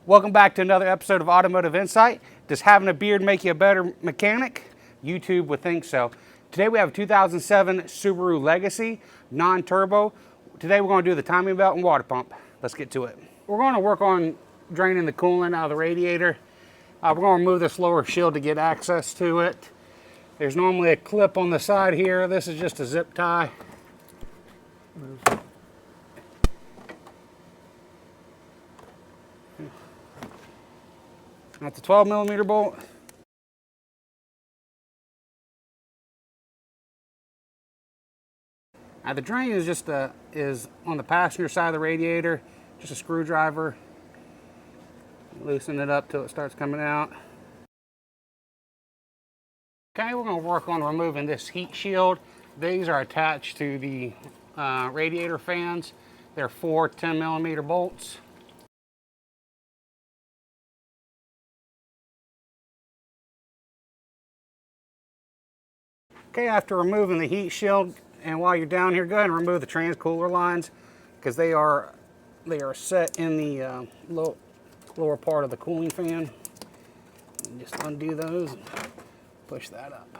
Welcome back to another episode of Automotive Insight. Does having a beard make you a better mechanic? YouTube would think so. Today we have a 2007 Subaru Legacy, non-turbo. Today we're going to do the timing belt and water pump. Let's get to it. We're going to work on draining the coolant out of the radiator. We're going to remove this lower shield to get access to it. There's normally a clip on the side here. This is just a zip tie. That's a 12mm bolt. Now the drain is just is on the passenger side of the radiator. Just a screwdriver. Loosen it up till it starts coming out. Okay, we're going to work on removing this heat shield. These are attached to the radiator fans. They're 4 10mm bolts. Okay, after removing the heat shield, and while you're down here, go ahead and remove the transcooler lines because they are set in the lower part of the cooling fan. And just undo those and push that up.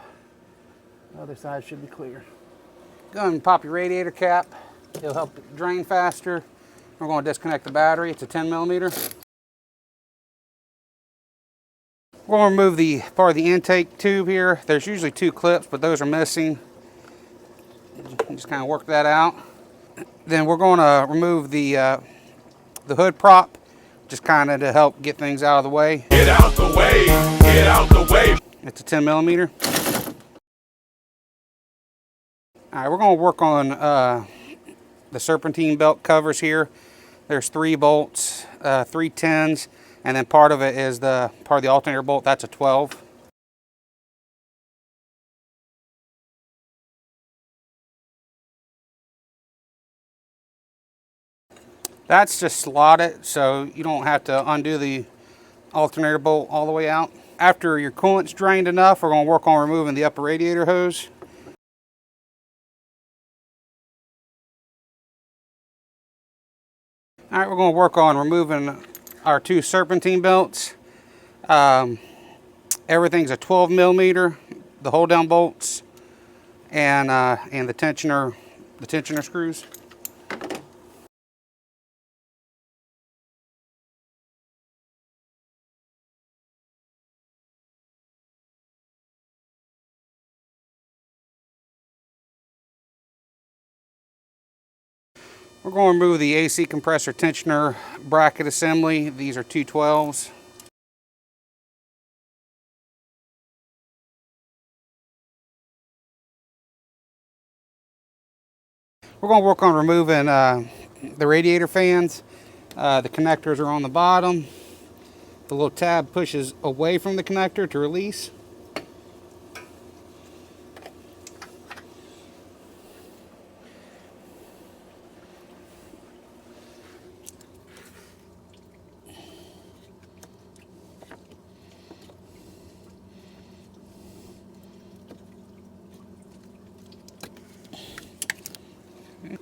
The other side should be clear. Go ahead and pop your radiator cap. It'll help it drain faster. We're going to disconnect the battery. It's a 10mm. We're going to remove the part of the intake tube here. There's usually 2 clips, but those are missing. Just kind of work that out. Then we're going to remove the hood prop, just kind of to help get things out of the way. Get out the way, get out the way. It's a 10mm. All right, we're going to work on the serpentine belt covers here. There's 3 bolts, 3 10s. And then part of it is part of the alternator bolt. That's a 12. That's just slotted, so you don't have to undo the alternator bolt all the way out. After your coolant's drained enough, we're going to work on removing the upper radiator hose. All right, we're going to work on removing our 2 serpentine belts. Everything's a 12mm, the hold down bolts, and the tensioner screws. We're going to remove the AC compressor tensioner bracket assembly. These are 212s. We're going to work on removing the radiator fans. The connectors are on the bottom. The little tab pushes away from the connector to release.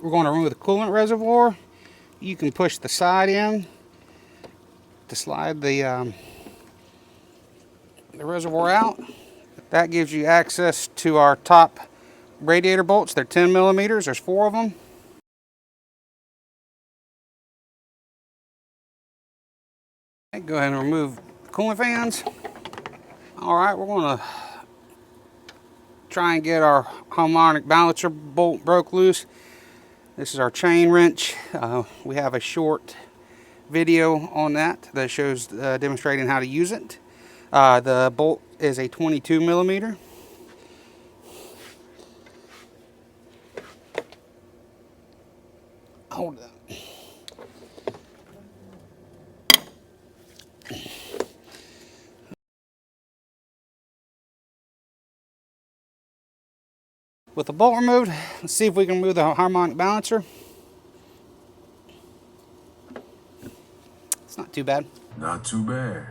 We're going to remove the coolant reservoir. You can push the side in to slide the reservoir out. That gives you access to our top radiator bolts. They're 10mm. There's 4 of them. Okay, go ahead and remove the coolant fans. All right, we're going to try and get our harmonic balancer bolt broke loose. This is our chain wrench. We have a short video on that shows demonstrating how to use it. The bolt is a 22mm. Hold it. With the bolt removed, let's see if we can remove the harmonic balancer. It's not too bad. Not too bad.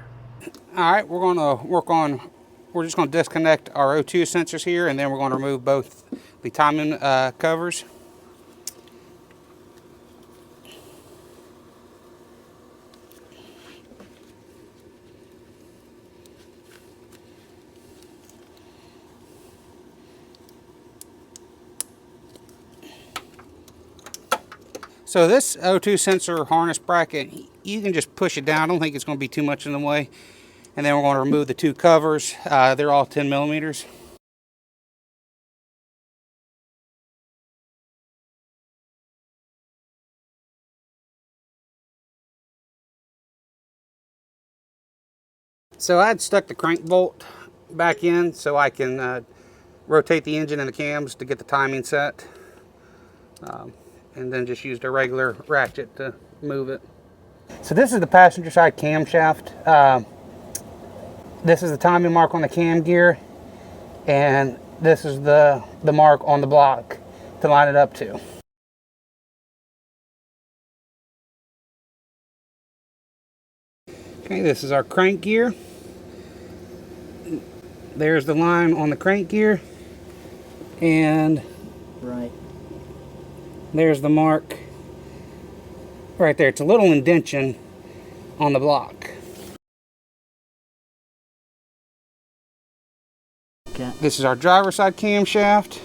All right, we're going to work on, we're just going to disconnect our O2 sensors here, and then we're going to remove both the timing covers. So this O2 sensor harness bracket, you can just push it down. I don't think it's going to be too much in the way. And then we're going to remove the two covers. They're all 10 millimeters. So I had stuck the crank bolt back in so I can rotate the engine and the cams to get the timing set. And then just used a regular ratchet to move it. So this is the passenger side camshaft. This is the timing mark on the cam gear, and this is the mark on the block to line it up to. Okay, this is our crank gear. There's the line on the crank gear, and Right. there's the mark right there. It's a little indentation on the block. Okay. This is our driver's side camshaft.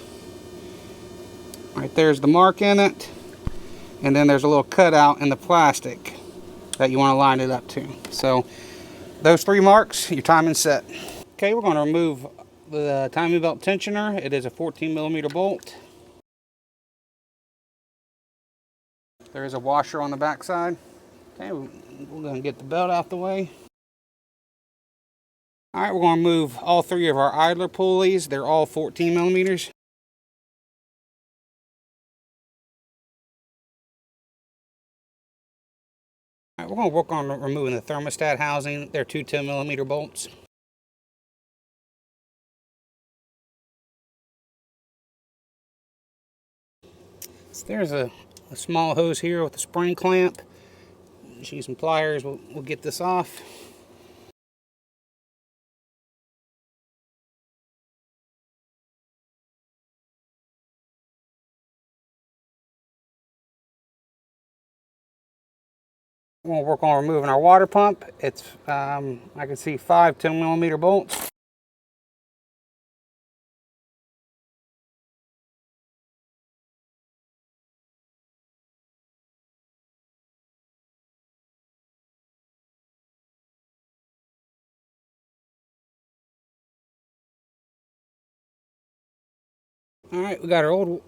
Right there's the mark in it. And then there's a little cutout in the plastic that you want to line it up to. So those three marks, your timing's set. Okay, we're going to remove the timing belt tensioner. It is a 14 millimeter bolt. There is a washer on the back side. Okay, we're going to get the belt out the way. All right, we're going to move all three of our idler pulleys. They're all 14 millimeters. All right, we're going to work on removing the thermostat housing. They're two 10 millimeter bolts. So there's a small hose here with a spring clamp. Just use some pliers, we'll get this off. We're going to work on removing our water pump. It's, I can see 5 10 millimeter bolts. All right, we got our old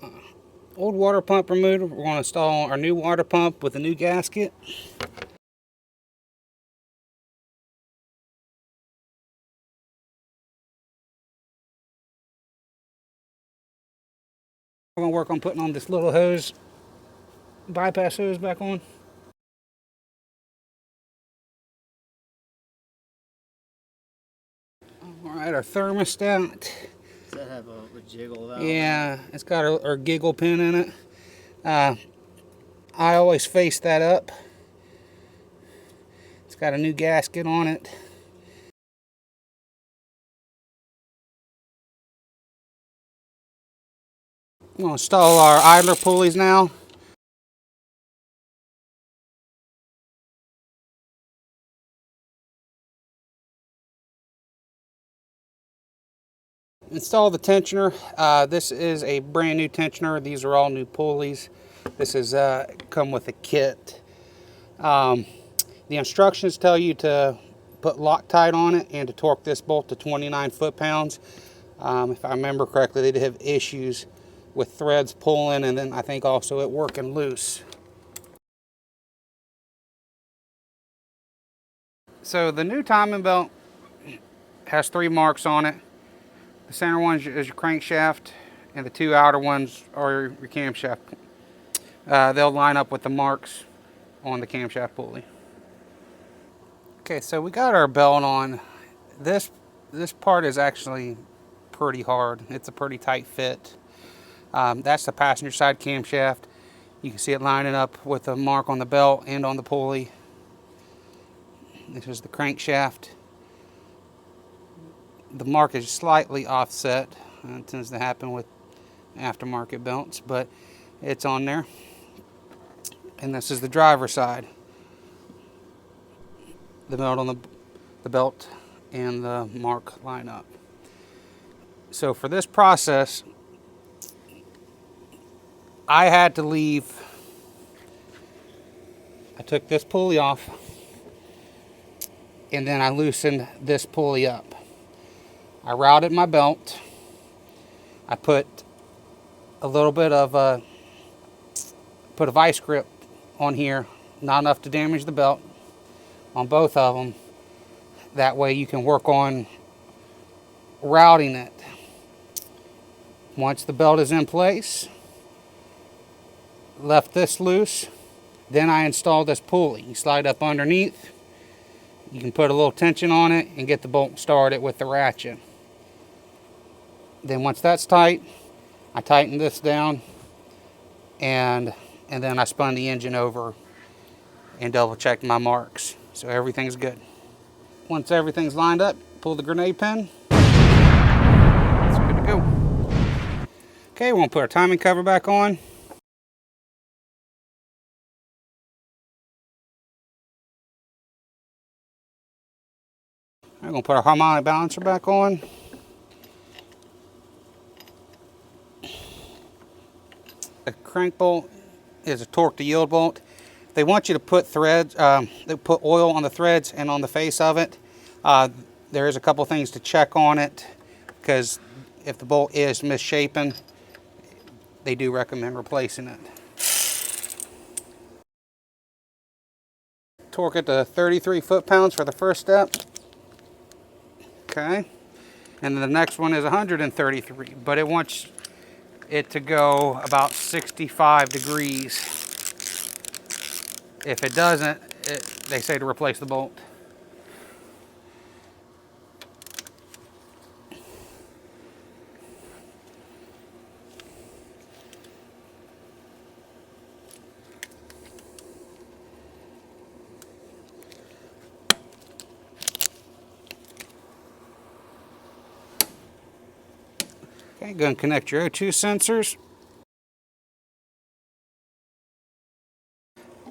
water pump removed. We're going to install our new water pump with a new gasket. We're going to work on putting on this little hose, bypass hose back on. All right, our thermostat. Does that have a jiggle valve? Yeah, it's got our giggle pin in it. I always face that up. It's got a new gasket on it. I'm going to install our idler pulleys now. Install the tensioner. This is a brand new tensioner. These are all new pulleys. This is come with a kit. The instructions tell you to put Loctite on it and to torque this bolt to 29 foot-pounds. If I remember correctly, they did have issues with threads pulling, and then I think also it working loose. So the new timing belt has 3 marks on it. The center one is your crankshaft, and the 2 outer ones are your camshaft. They'll line up with the marks on the camshaft pulley. Okay, so we got our belt on. This part is actually pretty hard. It's a pretty tight fit. That's the passenger side camshaft. You can see it lining up with the mark on the belt and on the pulley. This is the crankshaft. The mark is slightly offset. It tends to happen with aftermarket belts, but it's on there. And this is the driver's side. The belt on the belt and the mark line up. So for this process, I had to leave I took this pulley off, and then I loosened this pulley up. I routed my belt. I put a little bit of a vice grip on here, not enough to damage the belt on both of them. That way you can work on routing it. Once the belt is in place, left this loose, then I installed this pulley. You slide up underneath, you can put a little tension on it and get the bolt started with the ratchet. Then once that's tight, I tighten this down, and then I spun the engine over and double checked my marks. So everything's good. Once everything's lined up, pull the grenade pin. It's good to go. Okay, we're gonna put our timing cover back on. We're gonna put our harmonic balancer back on. The crank bolt is a torque to yield bolt. They want you to put threads, they put oil on the threads and on the face of it. There is a couple things to check on it, because if the bolt is misshapen, they do recommend replacing it. Torque it to 33 foot-pounds for the first step. Okay. And then the next one is 133, but it wants it to go about 65 degrees. If it doesn't, they say to replace the bolt. Okay, go and connect your O2 sensors.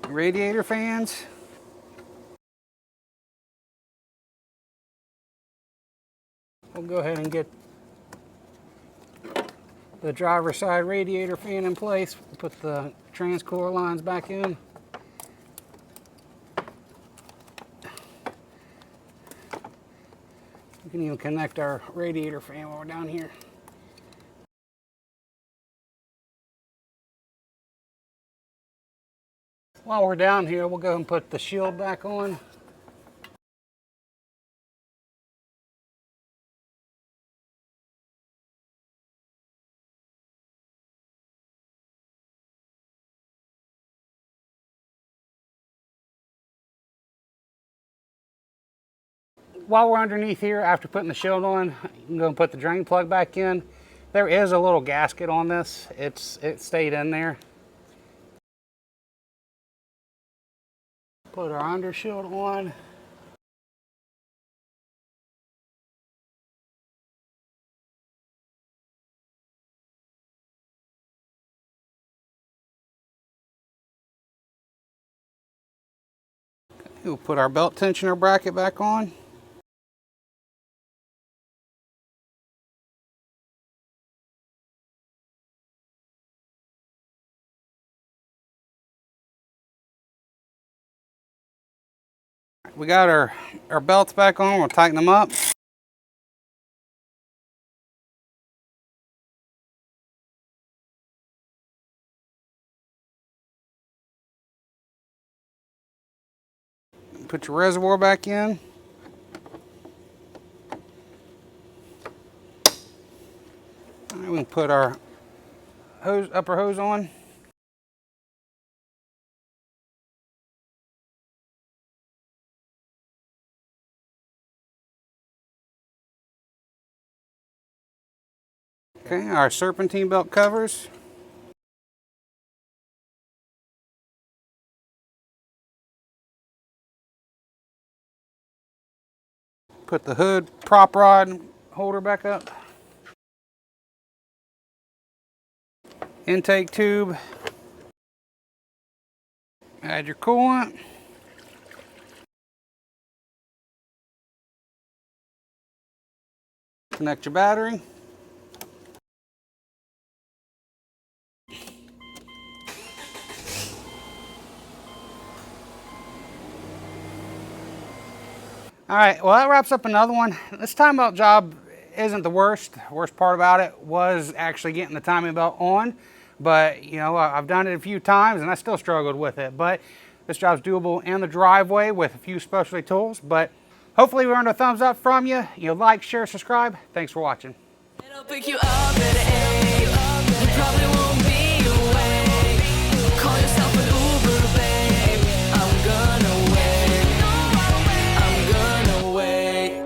Radiator fans. We'll go ahead and get the driver's side radiator fan in place. Put the transcooler lines back in. We can even connect our radiator fan while we're down here. While we're down here, we'll go and put the shield back on. While we're underneath here, after putting the shield on, you can go and put the drain plug back in. There is a little gasket on this. It stayed in there. Put our under shield on. We'll put our belt tensioner bracket back on. We got our belts back on. We'll tighten them up. Put your reservoir back in. All right, we can put our upper hose on. Okay, our serpentine belt covers. Put the hood prop rod holder back up. Intake tube. Add your coolant. Connect your battery. All right, well, that wraps up another one. This timing belt job isn't the worst. The worst part about it was actually getting the timing belt on. But, you know, I've done it a few times and I still struggled with it. But this job's doable in the driveway with a few specialty tools. But hopefully we earned a thumbs up from you. You like, share, subscribe. Thanks for watching. I'll pick you up at 8. You probably won't be awake. Call yourself an Uber, babe. I'm gonna wait. I'm gonna wait.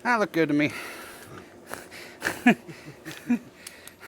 That looked good to me.